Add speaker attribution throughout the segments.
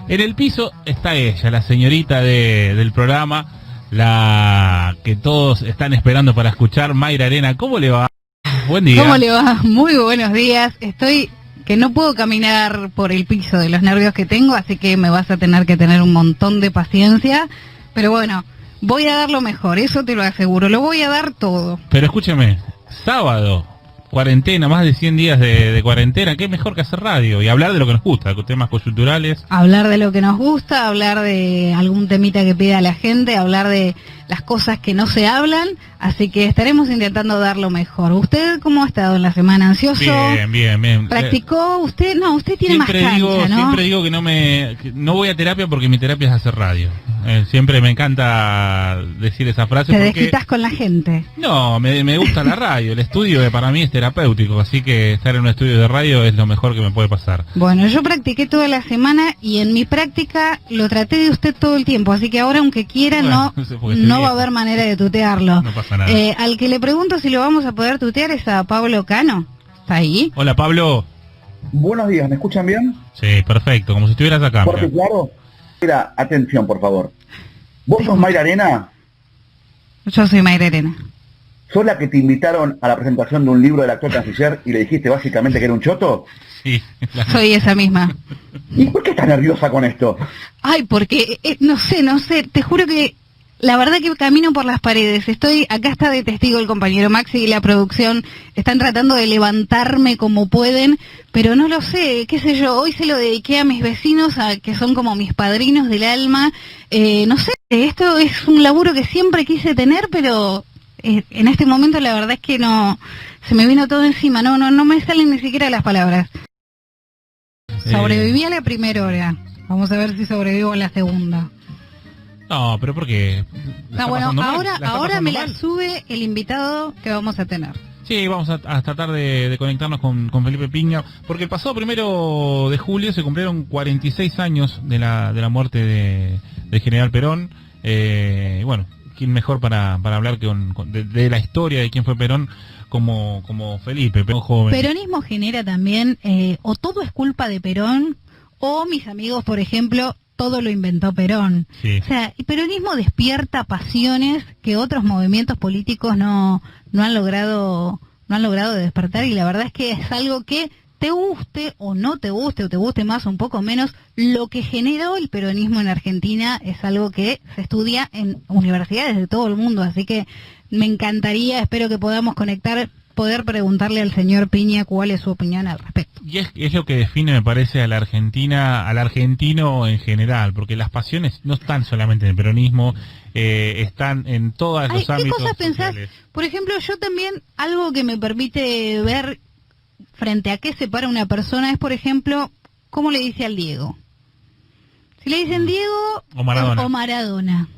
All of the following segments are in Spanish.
Speaker 1: En el piso está ella, la señorita del programa, la que todos están esperando para escuchar, Mayra Arena. ¿Cómo le va? Buen día.
Speaker 2: ¿Cómo le va? Muy buenos días. Estoy que no puedo caminar por el piso de los nervios que tengo, así que me vas a tener que tener un montón de paciencia. Pero bueno, voy a dar lo mejor, eso te lo aseguro. Lo voy a dar todo.
Speaker 1: Pero escúcheme, sábado, cuarentena, más de 100 días de cuarentena, qué mejor que hacer radio y hablar de lo que nos gusta, temas coyunturales.
Speaker 2: Hablar de lo que nos gusta, hablar de algún temita que pida la gente, hablar de las cosas que no se hablan, así que estaremos intentando dar lo mejor. ¿Usted cómo ha estado en la semana? ¿Ansioso?
Speaker 1: Bien.
Speaker 2: ¿Practicó? Usted tiene más cancha, ¿no?
Speaker 1: Siempre digo que no voy a terapia porque mi terapia es hacer radio. Siempre me encanta decir esa frase.
Speaker 2: ¿Te desquitas con la gente?
Speaker 1: No, me gusta la radio. El estudio para mí es terapéutico, así que estar en un estudio de radio es lo mejor que me puede pasar.
Speaker 2: Bueno, yo practiqué toda la semana y en mi práctica lo traté de usted todo el tiempo, así que ahora aunque quiera no va a haber manera de tutearlo.
Speaker 1: No pasa nada.
Speaker 2: Al que le pregunto si lo vamos a poder tutear es a Pablo Cano. ¿Está ahí?
Speaker 1: Hola, Pablo.
Speaker 3: Buenos días, ¿me escuchan bien?
Speaker 1: Sí, perfecto, como si estuvieras acá.
Speaker 3: Fuerte y claro. Mira, atención, por favor. ¿Vos sos Mayra Arena?
Speaker 2: Yo soy Mayra Arena.
Speaker 3: ¿Sos la que te invitaron a la presentación de un libro del actual canciller y le dijiste básicamente que era un choto?
Speaker 1: Sí.
Speaker 2: Soy esa misma.
Speaker 3: ¿Y por qué estás nerviosa con esto?
Speaker 2: Ay, porque, no sé, te juro que la verdad que camino por las paredes. Acá está de testigo el compañero Maxi y la producción. Están tratando de levantarme como pueden, pero no lo sé, qué sé yo. Hoy se lo dediqué a mis vecinos, que son como mis padrinos del alma. No sé, esto es un laburo que siempre quise tener, pero en este momento la verdad es que no, se me vino todo encima. No me salen ni siquiera las palabras. Sobreviví a la primera hora. Vamos a ver si sobrevivo a la segunda.
Speaker 1: No, pero ¿por qué?
Speaker 2: No, bueno, ahora me la sube el invitado que vamos a tener.
Speaker 1: Sí, vamos a tratar de conectarnos con Felipe Piña, porque el pasado 1 de julio se cumplieron 46 años de la muerte del general Perón. Bueno, ¿quién mejor para hablar de la historia de quién fue Perón como Felipe, Perón joven?
Speaker 2: Peronismo genera también, o todo es culpa de Perón, o mis amigos, por ejemplo, todo lo inventó Perón.
Speaker 1: Sí.
Speaker 2: O sea, el peronismo despierta pasiones que otros movimientos políticos no han logrado despertar, y la verdad es que es algo que te guste o no te guste, o te guste más o un poco menos, lo que generó el peronismo en Argentina es algo que se estudia en universidades de todo el mundo, así que me encantaría, espero que podamos poder preguntarle al señor Piña cuál es su opinión al respecto.
Speaker 1: Y es lo que define, me parece, a la Argentina, al argentino en general, porque las pasiones no están solamente en el peronismo, están en todos los ámbitos.
Speaker 2: ¿Qué cosas pensás?
Speaker 1: Sociales.
Speaker 2: Por ejemplo, yo también, algo que me permite ver frente a qué separa una persona es, por ejemplo, cómo le dice al Diego. Si le dicen Diego
Speaker 1: o
Speaker 2: Maradona.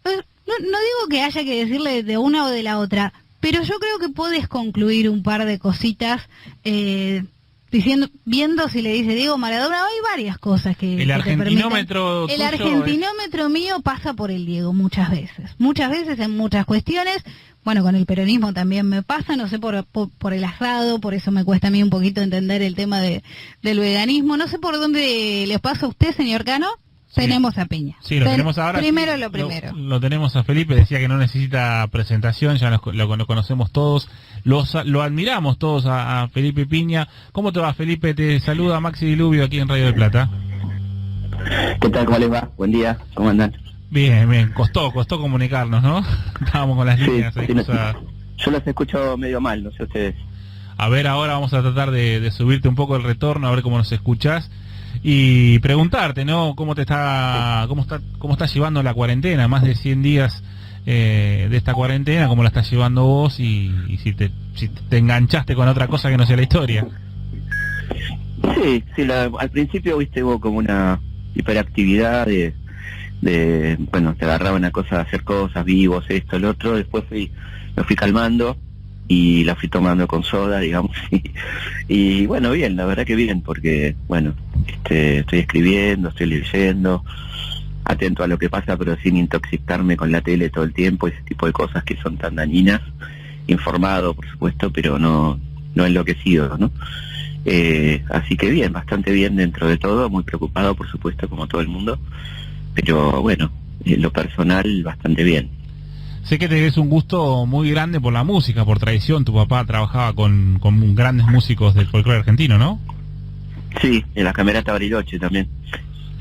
Speaker 2: No digo que haya que decirle de una o de la otra, pero yo creo que puedes concluir un par de cositas viendo si le dice Diego Maradona. Hay varias cosas que
Speaker 1: el argentinómetro
Speaker 2: te permiten. El argentinómetro mío pasa por el Diego muchas veces en muchas cuestiones. Bueno, con el peronismo también me pasa, no sé, por el asado, por eso me cuesta a mí un poquito entender el tema del veganismo. No sé por dónde les pasa a usted, señor Cano. Sí. Tenemos a Piña.
Speaker 1: Sí, lo tenemos ahora.
Speaker 2: Primero
Speaker 1: sí,
Speaker 2: lo primero.
Speaker 1: Lo tenemos a Felipe, decía que no necesita presentación, ya lo conocemos todos, lo admiramos todos a Felipe Piña. ¿Cómo te va, Felipe? Te saluda Maxi Diluvio aquí en Radio del Plata.
Speaker 4: ¿Qué tal? ¿Cómo les va? Buen día, ¿cómo andan?
Speaker 1: Bien, costó comunicarnos, ¿no? Estábamos con las líneas.
Speaker 4: Sí, yo los escucho medio mal, no sé ustedes.
Speaker 1: A ver, ahora vamos a tratar de subirte un poco el retorno, a ver cómo nos escuchás. Y preguntarte, ¿no? ¿Cómo estás llevando la cuarentena? Más de 100 días de esta cuarentena, ¿cómo la estás llevando vos? Y si te enganchaste con otra cosa que no sea la historia.
Speaker 4: Sí, al principio, viste, hubo como una hiperactividad de bueno, te agarraba una cosa de hacer cosas, vivos, esto, el otro. Después me fui calmando y la fui tomando con soda, digamos, y bueno, bien, la verdad que bien, porque, bueno, estoy escribiendo, estoy leyendo, atento a lo que pasa, pero sin intoxicarme con la tele todo el tiempo, ese tipo de cosas que son tan dañinas, informado, por supuesto, pero no enloquecido, ¿no? Así que bien, bastante bien dentro de todo, muy preocupado por supuesto como todo el mundo, pero bueno, en lo personal bastante bien.
Speaker 1: Sé que tenés un gusto muy grande por la música, por tradición. Tu papá trabajaba con grandes músicos del folclore argentino, ¿no?
Speaker 4: Sí, en la Camerata Bariloche también.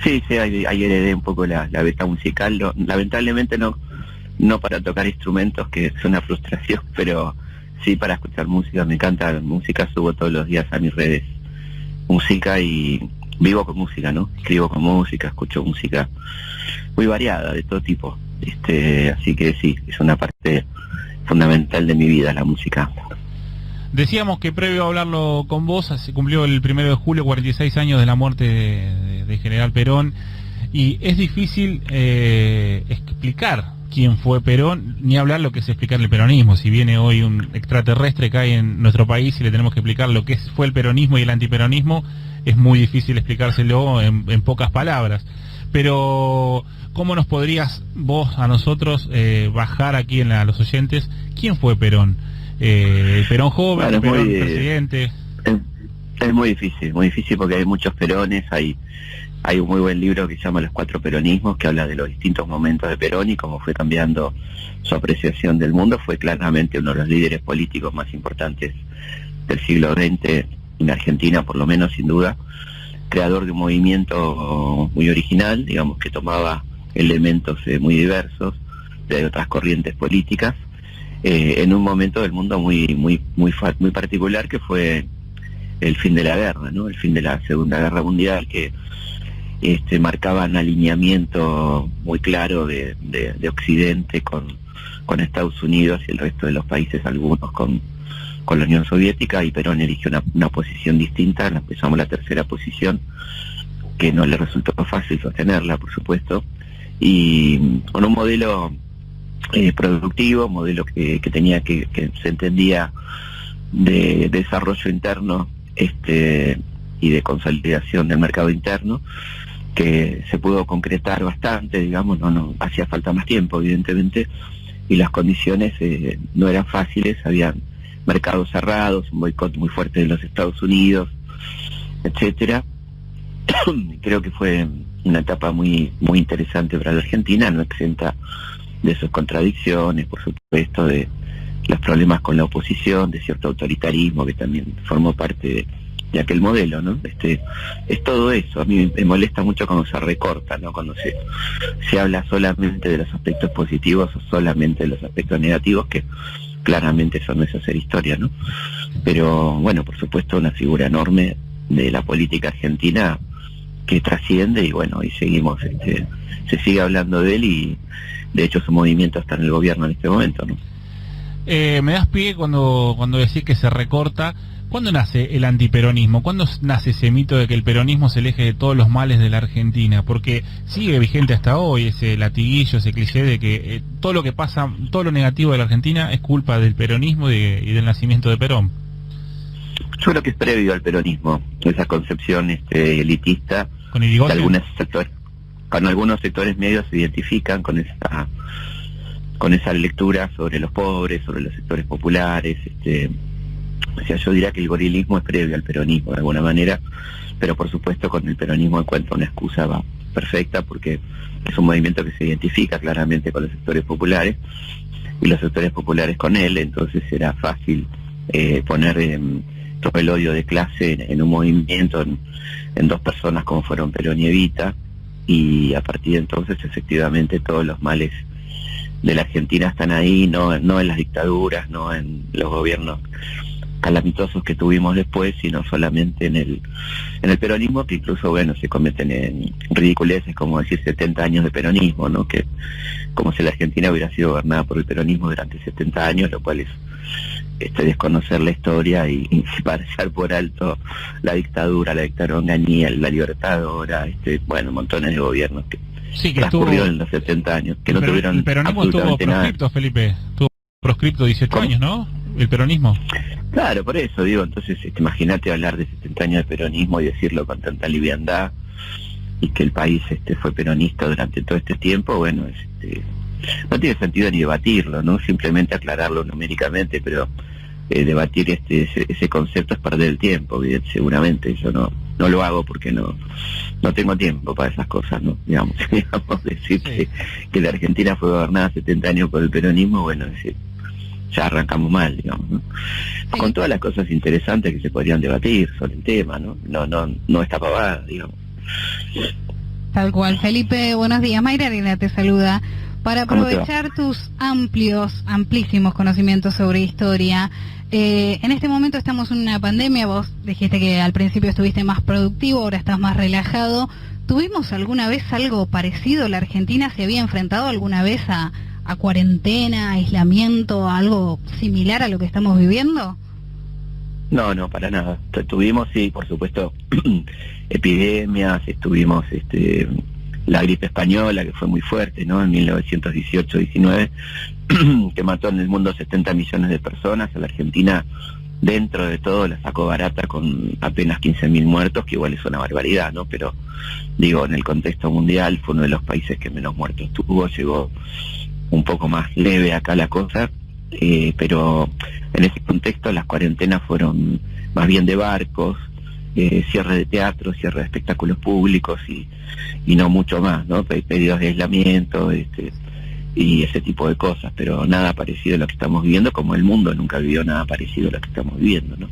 Speaker 4: Sí, ahí heredé un poco la beta musical. Lamentablemente no para tocar instrumentos, que es una frustración, pero sí para escuchar música. Me encanta la música, subo todos los días a mis redes música y vivo con música, ¿no? Escribo con música, escucho música muy variada, de todo tipo. Así que sí, es una parte fundamental de mi vida la música.
Speaker 1: Decíamos que previo a hablarlo con vos, se cumplió el 1 de julio 46 años de la muerte de General Perón, y es difícil explicar quién fue Perón, ni hablar lo que es explicar el peronismo. Si viene hoy un extraterrestre que hay en nuestro país y le tenemos que explicar lo que fue el peronismo y el antiperonismo, es muy difícil explicárselo en pocas palabras. Pero ¿cómo nos podrías vos a nosotros bajar aquí a los oyentes quién fue Perón? Perón joven,
Speaker 4: bueno,
Speaker 1: Perón presidente.
Speaker 4: Es muy difícil porque hay muchos Perones. Hay un muy buen libro que se llama Los Cuatro Peronismos, que habla de los distintos momentos de Perón y cómo fue cambiando su apreciación del mundo. Fue claramente uno de los líderes políticos más importantes del siglo XX en Argentina, por lo menos, sin duda. Creador de un movimiento muy original, digamos, que tomaba elementos muy diversos de otras corrientes políticas, en un momento del mundo muy particular, que fue el fin de la guerra, ¿no? El fin de la Segunda Guerra Mundial, que marcaba un alineamiento muy claro de Occidente con Estados Unidos y el resto de los países, algunos con la Unión Soviética, y Perón eligió una posición distinta. Empezamos la tercera posición, que no le resultó fácil sostenerla, por supuesto, y con un modelo productivo, modelo que tenía que se entendía de desarrollo interno y de consolidación del mercado interno, que se pudo concretar bastante, digamos. No hacía falta más tiempo, evidentemente, y las condiciones no eran fáciles. Habían mercados cerrados, un boicot muy fuerte de los Estados Unidos, etcétera. Creo que fue una etapa muy interesante para la Argentina, no exenta de sus contradicciones, por supuesto, de los problemas con la oposición, de cierto autoritarismo que también formó parte de aquel modelo, ¿no? Es todo eso. A mí me molesta mucho cuando se recorta, ¿no? Cuando se habla solamente de los aspectos positivos o solamente de los aspectos negativos, que claramente eso no es hacer historia, ¿no? Pero bueno, por supuesto, una figura enorme de la política argentina que trasciende, y bueno, y seguimos, se sigue hablando de él, y de hecho su movimiento está en el gobierno en este momento, ¿no?
Speaker 1: Me das pie cuando decís que se recorta. ¿Cuándo nace el antiperonismo? ¿Cuándo nace ese mito de que el peronismo es el eje de todos los males de la Argentina? Porque sigue vigente hasta hoy ese latiguillo, ese cliché de que todo lo que pasa, todo lo negativo de la Argentina es culpa del peronismo y del nacimiento de Perón.
Speaker 4: Yo creo que es previo al peronismo, esa concepción elitista,
Speaker 1: con
Speaker 4: algunos sectores medios se identifican con esa lectura sobre los pobres, sobre los sectores populares. O sea, yo diría que el gorilismo es previo al peronismo de alguna manera, pero por supuesto con el peronismo encuentra una excusa perfecta, porque es un movimiento que se identifica claramente con los sectores populares y los sectores populares con él. Entonces era fácil poner todo el odio de clase en un movimiento, en dos personas como fueron Perón y Evita, y a partir de entonces efectivamente todos los males de la Argentina están ahí, no en las dictaduras, no en los gobiernos calamitosos que tuvimos después, sino solamente en el peronismo, que incluso, bueno, se cometen en ridiculeces como decir 70 años de peronismo, ¿no? Que como si la Argentina hubiera sido gobernada por el peronismo durante 70 años, lo cual es desconocer la historia y pasar por alto la dictadura Onganía, la Libertadora, bueno, montones de gobiernos que transcurrieron en los 70 años, que no tuvieron
Speaker 1: el peronismo estuvo proscripto, nada. Felipe, estuvo proscripto 18
Speaker 4: ¿Cómo?
Speaker 1: Años, ¿no? El peronismo.
Speaker 4: Claro, por eso digo. Entonces, imagínate hablar de 70 años de peronismo y decirlo con tanta liviandad, y que el país fue peronista durante todo este tiempo. Bueno, no tiene sentido ni debatirlo, ¿no? Simplemente aclararlo numéricamente, pero debatir ese concepto es perder el tiempo, seguramente. Yo no lo hago porque no tengo tiempo para esas cosas, ¿no? Digamos decir que la Argentina fue gobernada 70 años por el peronismo, bueno, decir, ya arrancamos mal, digamos, ¿no?
Speaker 2: Sí.
Speaker 4: Con todas las cosas interesantes que se podrían debatir sobre el tema, ¿no? No está pavada, digamos.
Speaker 2: Tal cual. Felipe, buenos días. Mayra Arena te saluda. Para
Speaker 4: ¿Cómo te va?
Speaker 2: aprovechar tus amplísimos conocimientos sobre historia, en este momento estamos en una pandemia. Vos dijiste que al principio estuviste más productivo, ahora estás más relajado. ¿Tuvimos alguna vez algo parecido? ¿La Argentina se había enfrentado alguna vez a cuarentena, aislamiento, algo similar a lo que estamos viviendo?
Speaker 4: No, para nada. Tuvimos, sí, por supuesto, epidemias, tuvimos la gripe española, que fue muy fuerte, ¿no? En 1918-19, que mató en el mundo 70 millones de personas. A la Argentina, dentro de todo, la sacó barata con apenas 15.000 muertos, que igual es una barbaridad, ¿no? Pero, digo, en el contexto mundial fue uno de los países que menos muertos tuvo. Llegó un poco más leve acá la cosa, pero en ese contexto las cuarentenas fueron más bien de barcos, cierre de teatros, cierre de espectáculos públicos y no mucho más, ¿no? Pedidos de aislamiento, y ese tipo de cosas, pero nada parecido a lo que estamos viviendo, como el mundo nunca vivió nada parecido a lo que estamos viviendo, ¿no?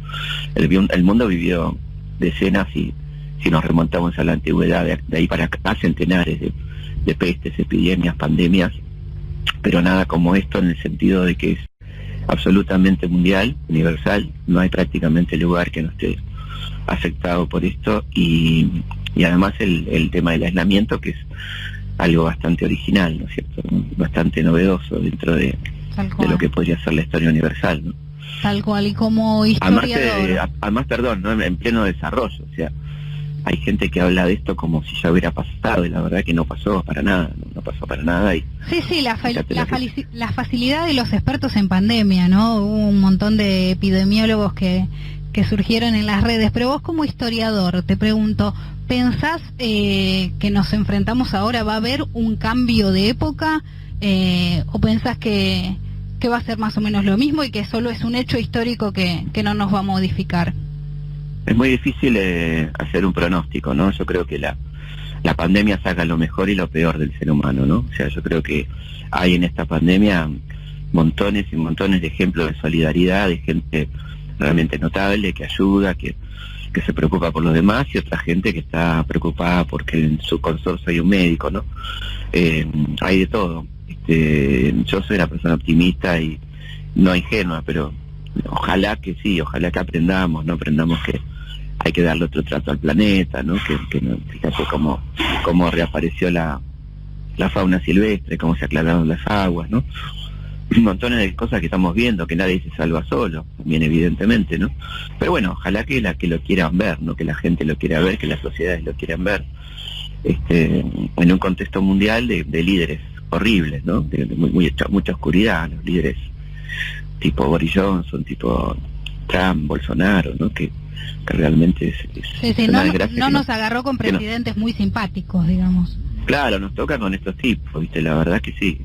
Speaker 4: El mundo vivió decenas, y si nos remontamos a la antigüedad, de ahí para acá, centenares de pestes, epidemias, pandemias, pero nada como esto, en el sentido de que es absolutamente mundial, universal. No hay prácticamente lugar que no esté afectado por esto, y además el tema del aislamiento, que es algo bastante original, ¿no es cierto? Bastante novedoso dentro de lo que podría ser la historia universal, ¿no?
Speaker 2: Tal cual. Y como historiador...
Speaker 4: Además, perdón, ¿no? En pleno desarrollo, o sea, hay gente que habla de esto como si ya hubiera pasado, y la verdad que no pasó para nada, no pasó para nada.
Speaker 2: Sí, la facilidad de los expertos en pandemia, ¿no? Hubo un montón de epidemiólogos que surgieron en las redes, pero vos como historiador, te pregunto, ¿pensás que nos enfrentamos ahora, va a haber un cambio de época, o pensás que va a ser más o menos lo mismo y que solo es un hecho histórico que no nos va a modificar?
Speaker 4: Es muy difícil hacer un pronóstico, ¿no? Yo creo que la pandemia saca lo mejor y lo peor del ser humano, ¿no? O sea, yo creo que hay en esta pandemia montones y montones de ejemplos de solidaridad, de gente realmente notable, que ayuda, que se preocupa por los demás, y otra gente que está preocupada porque en su consorcio hay un médico, ¿no? Hay de todo. Yo soy una persona optimista y no ingenua, pero ojalá que sí, ojalá que aprendamos, ¿no? Aprendamos que hay que darle otro trato al planeta, ¿no? Que no, fíjate cómo reapareció la fauna silvestre, cómo se aclararon las aguas, ¿no? Montones de cosas que estamos viendo, que nadie se salva solo, también evidentemente, ¿no? Pero bueno, ojalá que lo quieran ver, ¿no? Que la gente lo quiera ver, que las sociedades lo quieran ver, en un contexto mundial de líderes horribles, ¿no? De mucha oscuridad, los líderes tipo Boris Johnson, tipo Trump, Bolsonaro, ¿no? Que realmente es
Speaker 2: sí,
Speaker 4: una desgracia.
Speaker 2: No nos agarró con presidentes muy simpáticos, digamos.
Speaker 4: Claro, nos toca con estos tipos, ¿viste? La verdad que sí.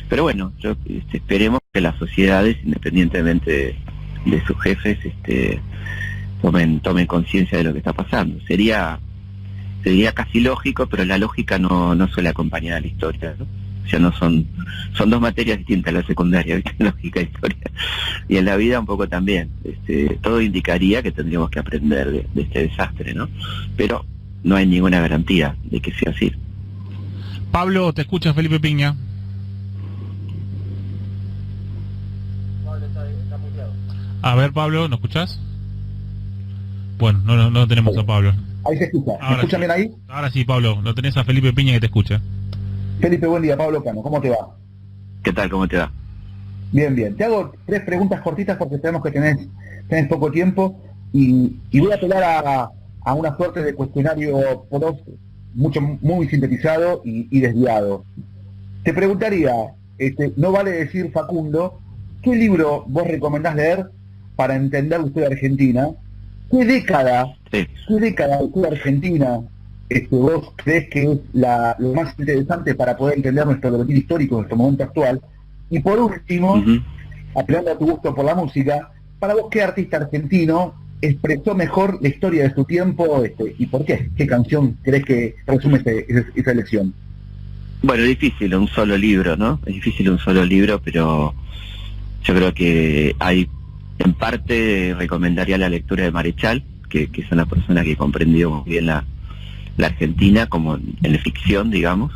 Speaker 4: Pero bueno, yo esperemos que las sociedades, independientemente de sus jefes, tomen conciencia de lo que está pasando. Sería casi lógico, pero la lógica no suele acompañar a la historia, ¿no? O sea, no son dos materias distintas, la secundaria, ¿viste? Lógica e historia. Y en la vida un poco también. Todo indicaría que tendríamos que aprender de este desastre, ¿no? Pero no hay ninguna garantía de que sea así.
Speaker 1: Pablo, te escucha Felipe Piña. A ver, Pablo, ¿nos escuchás? Bueno, no tenemos a Pablo.
Speaker 3: Ahí se escucha. ¿Me escuchan bien ahí?
Speaker 1: Ahora sí, Pablo, lo tenés a Felipe Piña que te escucha.
Speaker 3: Felipe, buen día. Pablo Cano, ¿cómo te va?
Speaker 4: ¿Qué tal? ¿Cómo te va?
Speaker 3: Bien. Te hago 3 preguntas cortitas porque sabemos que tenés poco tiempo, y voy a apelar a una suerte de cuestionario muy sintetizado y desviado. Te preguntaría, no vale decir Facundo, ¿qué libro vos recomendás leer para entender la historia argentina? ¿Qué década de la historia argentina vos crees que es lo más interesante para poder entender nuestro devenir histórico en nuestro momento actual? Y por último, apelando a tu gusto por la música, para vos, ¿qué artista argentino expresó mejor la historia de su tiempo y por qué? ¿Qué canción crees que resume esa elección?
Speaker 4: Bueno, es difícil un solo libro, ¿no? Es difícil un solo libro, pero yo creo que en parte recomendaría la lectura de Marechal, que es una persona que comprendió muy bien la Argentina, como en la ficción, digamos.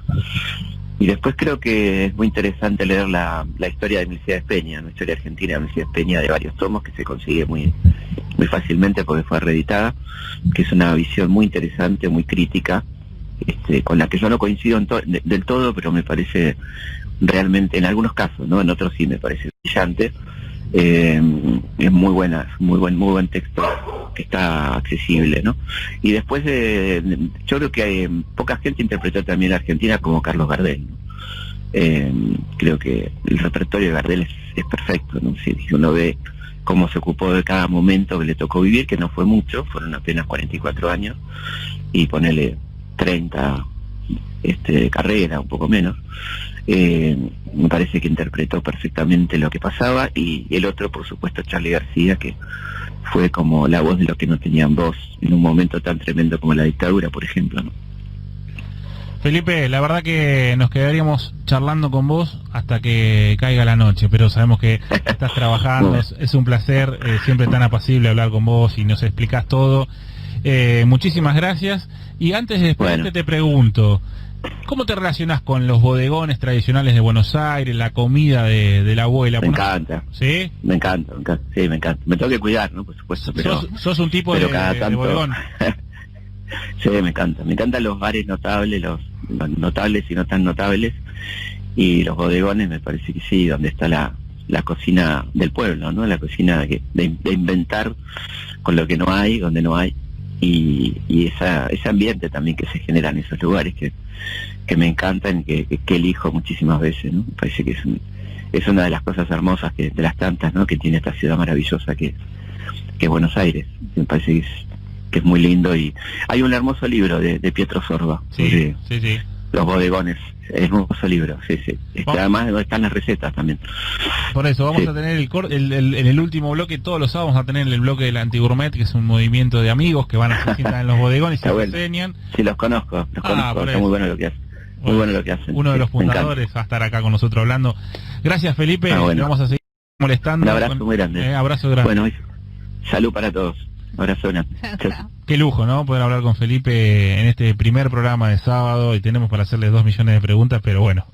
Speaker 4: Y después creo que es muy interesante leer la historia de Mercedes Peña, la historia argentina de Mercedes Peña, de varios tomos, que se consigue muy fácilmente porque fue reeditada, que es una visión muy interesante, muy crítica, con la que yo no coincido del todo, pero me parece realmente, en algunos casos, ¿no? En otros sí me parece brillante. Es muy buena, muy buen texto, que está accesible, ¿no? Y después yo creo que poca gente interpretó también la Argentina como Carlos Gardel, ¿no? Creo que el repertorio de Gardel es perfecto, ¿no? Si uno ve cómo se ocupó de cada momento que le tocó vivir, que no fue mucho, fueron apenas 44 años, y ponele 30 de carrera, un poco menos. Me parece que interpretó perfectamente lo que pasaba, y el otro, por supuesto, Charly García, que fue como la voz de los que no tenían voz en un momento tan tremendo como la dictadura, por ejemplo, ¿no?
Speaker 1: Felipe, la verdad que nos quedaríamos charlando con vos hasta que caiga la noche, pero sabemos que estás trabajando, es un placer, siempre tan apacible hablar con vos y nos explicás todo. Muchísimas gracias. Y antes de despedirte te pregunto, ¿cómo te relacionás con los bodegones tradicionales de Buenos Aires, la comida de la abuela?
Speaker 4: Me encanta.
Speaker 1: ¿Sí?
Speaker 4: Me encanta, sí, me encanta. Me tengo que cuidar, ¿no? Por supuesto, pero...
Speaker 1: ¿Sos un tipo de bodegón?
Speaker 4: Sí, me encanta. Me encantan los bares notables, los notables y no tan notables, y los bodegones me parece que sí, donde está la cocina del pueblo, ¿no? La cocina de inventar con lo que no hay, donde no hay, y ese ambiente también que se genera en esos lugares que me encantan, que elijo muchísimas veces, ¿no? Me parece que es una de las cosas hermosas, de las tantas, ¿no?, que tiene esta ciudad maravillosa que es Buenos Aires. Me parece que es muy lindo, y hay un hermoso libro de Pietro Sorba,
Speaker 1: sí.
Speaker 4: Los bodegones, es un hermoso libro, sí. Además están las recetas también.
Speaker 1: Por eso vamos a tener en el último bloque, todos los sábados vamos a tener el bloque del Antigourmet, que es un movimiento de amigos que van a se sientan en los bodegones y se enseñan.
Speaker 4: Sí, los conozco, está muy bueno lo que hacen. Muy bueno lo que hacen.
Speaker 1: Uno de los fundadores va a estar acá con nosotros hablando. Gracias, Felipe, le vamos a seguir molestando.
Speaker 4: Un abrazo muy grande.
Speaker 1: Abrazo grande.
Speaker 4: Bueno, salud para todos. Abrazo grande.
Speaker 1: Qué lujo, ¿no? Poder hablar con Felipe en este primer programa de sábado, y tenemos para hacerle 2 millones de preguntas, pero bueno.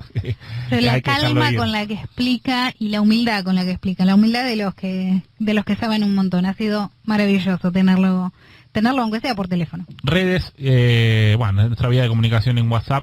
Speaker 2: Pero la calma con la que explica y la humildad con la que explica, la humildad de los que saben un montón. Ha sido maravilloso tenerlo aunque sea por teléfono.
Speaker 1: Redes, nuestra vía de comunicación en WhatsApp,